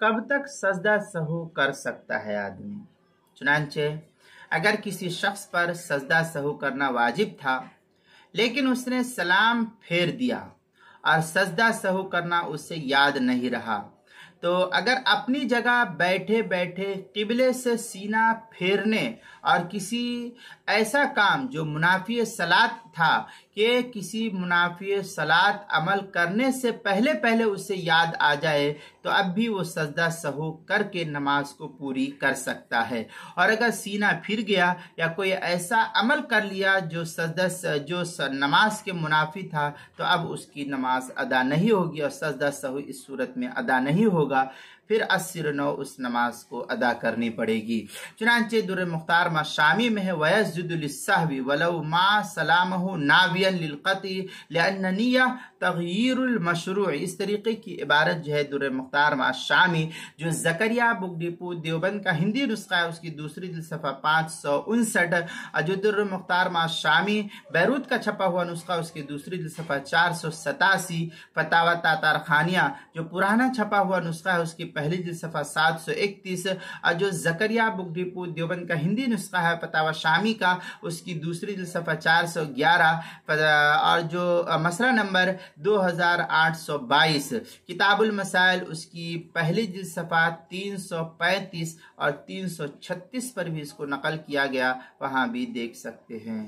कब तक सजदा सहू कर सकता है आदमी। चुनांचे अगर किसी शख्स पर सजदा सहू करना वाजिब था लेकिन उसने सलाम फेर दिया और सजदा सहू करना उससे याद नहीं रहा, तो अगर अपनी जगह बैठे बैठे किबले से सीना फेरने और किसी ऐसा काम जो मुनाफी सलात था कि किसी मुनाफी सलात अमल करने से पहले पहले उसे याद आ जाए तो अब भी वो सजदा सहू करके नमाज को पूरी कर सकता है। और अगर सीना फिर गया या कोई ऐसा अमल कर लिया जो नमाज के मुनाफी था तो अब उसकी नमाज अदा नहीं होगी और सजदा सहू इस सूरत में अदा नहीं होगा, फिर अस्सिर नौ उस नमाज को अदा करनी पड़ेगी। चुनांचे दुर्र मुख्तार मा शामी में है वयस्जुदु लिस्सहवी वलौ मा सलामहु नावियन लिलक़ती लिअन्न निय्या तग़यीरुल मशरू'। इस तरीके की इबारत जो है दुर्र मुख्तार मा शामी जो ज़करिया बुक डिपो देवबंद का हिंदी नुस्खा है उसकी दूसरी जिल्द सफ़ा 559, जो दुर्र मुख्तार मा शामी बैरूत का छपा हुआ नुस्खा उसकी दूसरी जिल्द सफ़ा 487, फतावा तातारखानिया जो पुराना छपा हुआ नुस्खा है उसकी पहली जिल्द सफ़ा 731, और जो ज़करिया बुक डिपो देवबंद का हिंदी नुस्खा है फतावा शामी का उसकी दूसरी जिल्द सफ़ा 411, और जो मसला नंबर 2822 किताबुल मसाइल उसकी पहली जिल्द सफ़ा 335 और 336 पर भी इसको नकल किया गया, वहां भी देख सकते हैं।